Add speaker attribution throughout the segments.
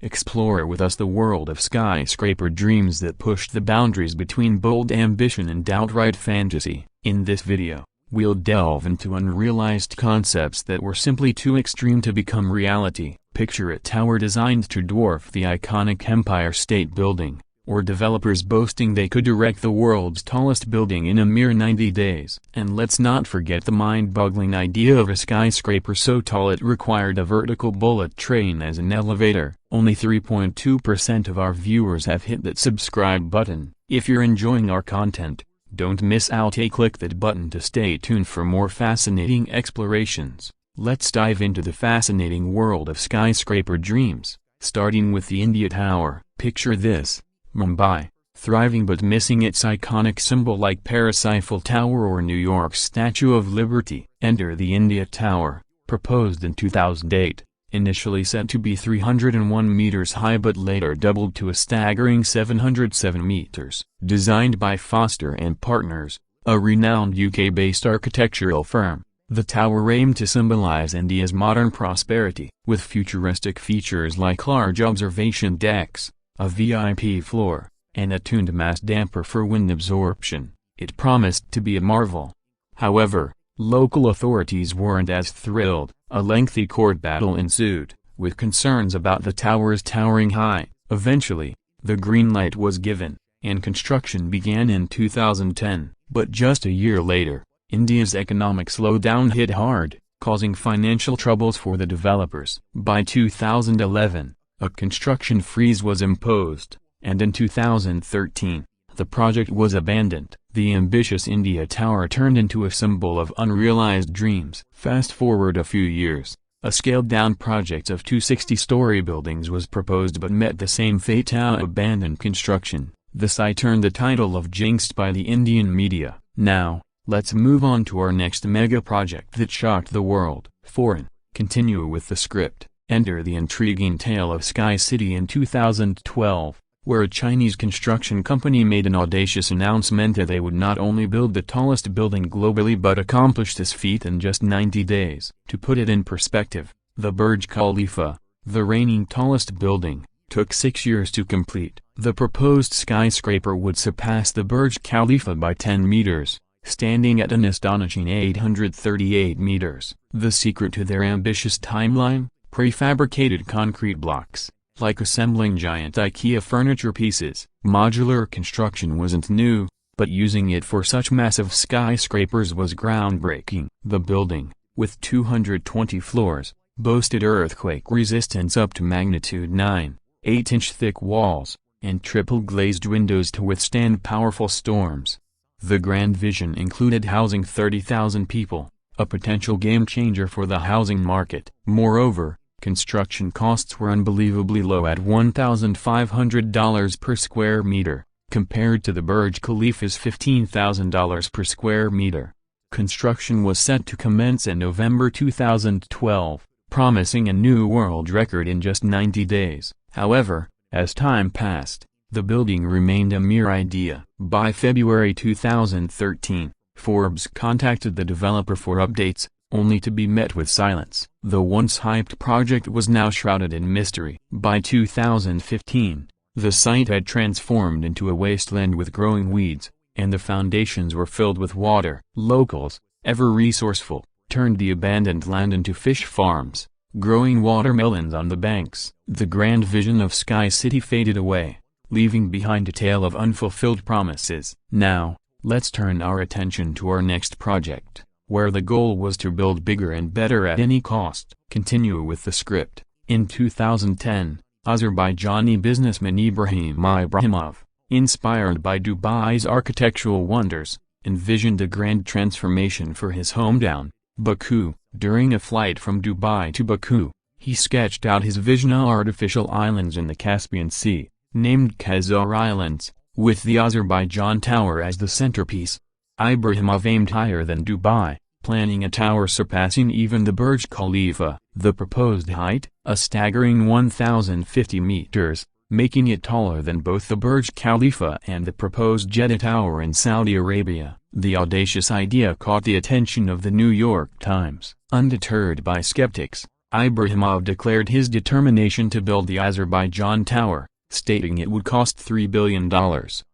Speaker 1: Explore with us the world of skyscraper dreams that pushed the boundaries between bold ambition and outright fantasy. In this video, we'll delve into unrealized concepts that were simply too extreme to become reality. Picture a tower designed to dwarf the iconic Empire State Building, or developers boasting they could erect the world's tallest building in a mere 90 days. And let's not forget the mind-boggling idea of a skyscraper so tall it required a vertical bullet train as an elevator. Only 3.2% of our viewers have hit that subscribe button. If you're enjoying our content, don't miss out. Click that button to stay tuned for more fascinating explorations. Let's dive into the fascinating world of skyscraper dreams, starting with the India Tower. Picture this: Mumbai, thriving but missing its iconic symbol like Paris Eiffel Tower or New York's Statue of Liberty. Enter the India Tower, proposed in 2008, initially said to be 301 meters high but later doubled to a staggering 707 meters. Designed by Foster & Partners, a renowned UK-based architectural firm, the tower aimed to symbolize India's modern prosperity. With futuristic features like large observation decks, a VIP floor, and a tuned mass damper for wind absorption, it promised to be a marvel. However, local authorities weren't as thrilled. A lengthy court battle ensued, with concerns about the tower's towering height. Eventually, the green light was given, and construction began in 2010. But just a year later, India's economic slowdown hit hard, causing financial troubles for the developers. By 2011, a construction freeze was imposed, and in 2013, the project was abandoned. The ambitious India Tower turned into a symbol of unrealized dreams. Fast forward a few years, a scaled-down project of 260-story buildings was proposed but met the same fate: abandoned construction. The site earned the title of jinxed by the Indian media. Now, let's move on to our next mega project that shocked the world. Foreign. Continue with the script. Enter the intriguing tale of Sky City in 2012. Where a Chinese construction company made an audacious announcement that they would not only build the tallest building globally but accomplish this feat in just 90 days. To put it in perspective, the Burj Khalifa, the reigning tallest building, took 6 years to complete. The proposed skyscraper would surpass the Burj Khalifa by 10 meters, standing at an astonishing 838 meters. The secret to their ambitious timeline? Prefabricated concrete blocks. Like assembling giant IKEA furniture pieces. Modular construction wasn't new, but using it for such massive skyscrapers was groundbreaking. The building, with 220 floors, boasted earthquake resistance up to magnitude 9, 8-inch thick walls, and triple glazed windows to withstand powerful storms. The grand vision included housing 30,000 people, a potential game changer for the housing market. Moreover, construction costs were unbelievably low at $1,500 per square meter, compared to the Burj Khalifa's $15,000 per square meter. Construction was set to commence in November 2012, promising a new world record in just 90 days. However, as time passed, the building remained a mere idea. By February 2013, Forbes contacted the developer for updates, only to be met with silence. The once hyped project was now shrouded in mystery. By 2015, the site had transformed into a wasteland with growing weeds, and the foundations were filled with water. Locals, ever resourceful, turned the abandoned land into fish farms, growing watermelons on the banks. The grand vision of Sky City faded away, leaving behind a tale of unfulfilled promises. Now, let's turn our attention to our next project, where the goal was to build bigger and better at any cost. Continue with the script. In 2010, Azerbaijani businessman Ibrahim Ibrahimov, inspired by Dubai's architectural wonders, envisioned a grand transformation for his hometown, Baku. During a flight from Dubai to Baku, he sketched out his vision of artificial islands in the Caspian Sea, named Khazar Islands, with the Azerbaijan Tower as the centerpiece. Ibrahimov aimed higher than Dubai, planning a tower surpassing even the Burj Khalifa. The proposed height, a staggering 1,050 meters, making it taller than both the Burj Khalifa and the proposed Jeddah Tower in Saudi Arabia. The audacious idea caught the attention of the New York Times. Undeterred by skeptics, Ibrahimov declared his determination to build the Azerbaijan Tower, stating it would cost $3 billion.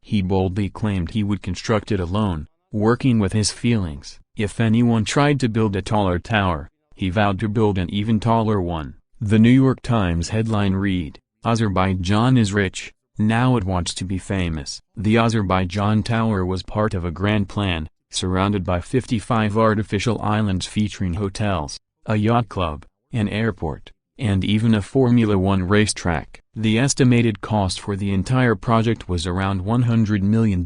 Speaker 1: He boldly claimed he would construct it alone, working with his feelings. If anyone tried to build a taller tower, he vowed to build an even taller one. The New York Times headline read, "Azerbaijan is rich, now it wants to be famous." The Azerbaijan Tower was part of a grand plan, surrounded by 55 artificial islands featuring hotels, a yacht club, an airport, and even a Formula One racetrack. The estimated cost for the entire project was around $100 million.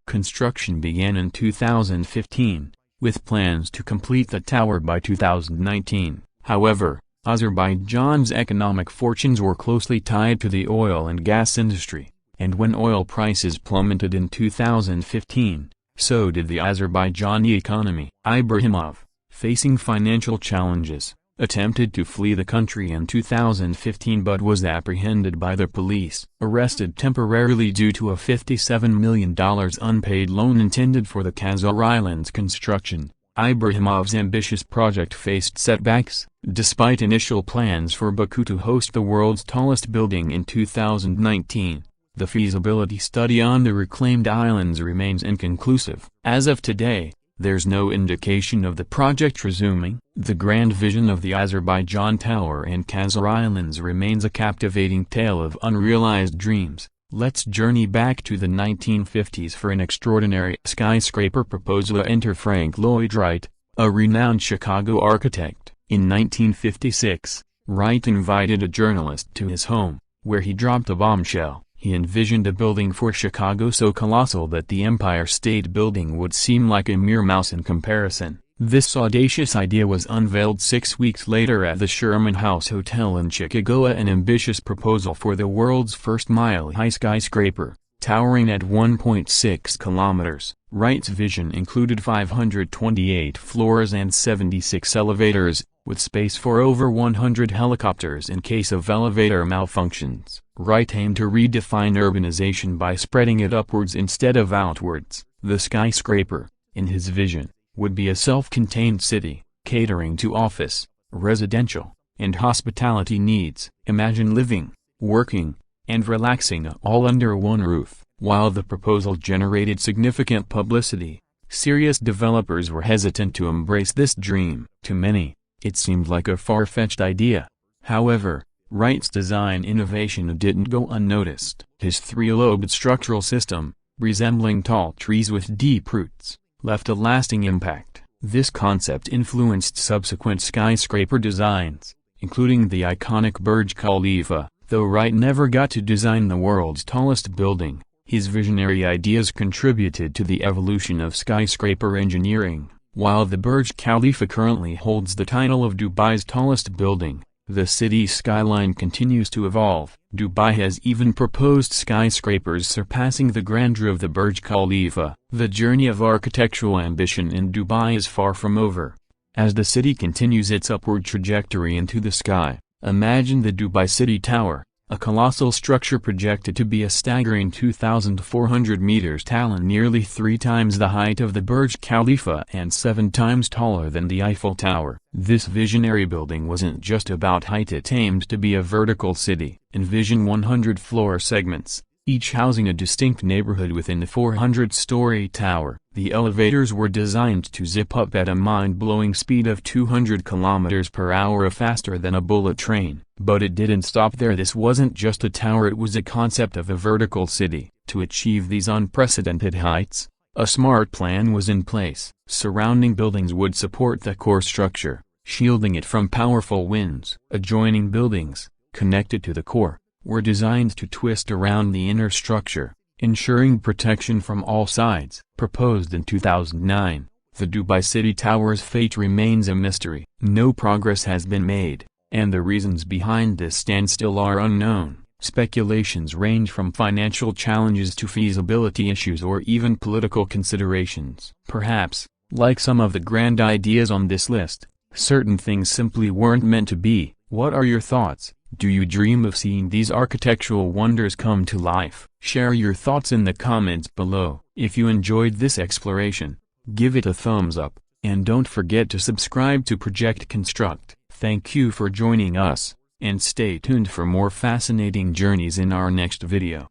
Speaker 1: Construction began in 2015, with plans to complete the tower by 2019. However, Azerbaijan's economic fortunes were closely tied to the oil and gas industry, and when oil prices plummeted in 2015, so did the Azerbaijani economy. Ibrahimov, facing financial challenges, attempted to flee the country in 2015 but was apprehended by the police. Arrested temporarily due to a $57 million unpaid loan intended for the Khazar Islands construction, Ibrahimov's ambitious project faced setbacks. Despite initial plans for Baku to host the world's tallest building in 2019, the feasibility study on the reclaimed islands remains inconclusive. As of today, there's no indication of the project resuming. The grand vision of the Azerbaijan Tower and Khazar Islands remains a captivating tale of unrealized dreams. Let's journey back to the 1950s for an extraordinary skyscraper proposal. Enter Frank Lloyd Wright, a renowned Chicago architect. In 1956, Wright invited a journalist to his home, where he dropped a bombshell. He envisioned a building for Chicago so colossal that the Empire State Building would seem like a mere mouse in comparison. This audacious idea was unveiled 6 weeks later at the Sherman House Hotel in Chicago, an ambitious proposal for the world's first mile-high skyscraper, towering at 1.6 kilometers. Wright's vision included 528 floors and 76 elevators, with space for over 100 helicopters in case of elevator malfunctions. Wright aimed to redefine urbanization by spreading it upwards instead of outwards. The skyscraper, in his vision, would be a self-contained city, catering to office, residential, and hospitality needs. Imagine living, working, and relaxing all under one roof. While the proposal generated significant publicity, serious developers were hesitant to embrace this dream. To many, it seemed like a far-fetched idea. However, Wright's design innovation didn't go unnoticed. His three-lobed structural system, resembling tall trees with deep roots, left a lasting impact. This concept influenced subsequent skyscraper designs, including the iconic Burj Khalifa. Though Wright never got to design the world's tallest building, his visionary ideas contributed to the evolution of skyscraper engineering. While the Burj Khalifa currently holds the title of Dubai's tallest building, the city's skyline continues to evolve. Dubai has even proposed skyscrapers surpassing the grandeur of the Burj Khalifa. The journey of architectural ambition in Dubai is far from over. As the city continues its upward trajectory into the sky, imagine the Dubai City Tower, a colossal structure projected to be a staggering 2,400 meters tall and nearly 3 times the height of the Burj Khalifa and 7 times taller than the Eiffel Tower. This visionary building wasn't just about height, it aimed to be a vertical city. Envision 100 floor segments, each housing a distinct neighborhood within the 400-story tower. The elevators were designed to zip up at a mind-blowing speed of 200 kilometers per hour, faster than a bullet train. But it didn't stop there. This wasn't just a tower, it was a concept of a vertical city. To achieve these unprecedented heights, a smart plan was in place. Surrounding buildings would support the core structure, shielding it from powerful winds. Adjoining buildings, connected to the core, were designed to twist around the inner structure, ensuring protection from all sides. Proposed in 2009, the Dubai City Tower's fate remains a mystery. No progress has been made, and the reasons behind this standstill are unknown. Speculations range from financial challenges to feasibility issues or even political considerations. Perhaps, like some of the grand ideas on this list, certain things simply weren't meant to be. What are your thoughts? Do you dream of seeing these architectural wonders come to life? Share your thoughts in the comments below. If you enjoyed this exploration, give it a thumbs up, and don't forget to subscribe to Project Construct. Thank you for joining us, and stay tuned for more fascinating journeys in our next video.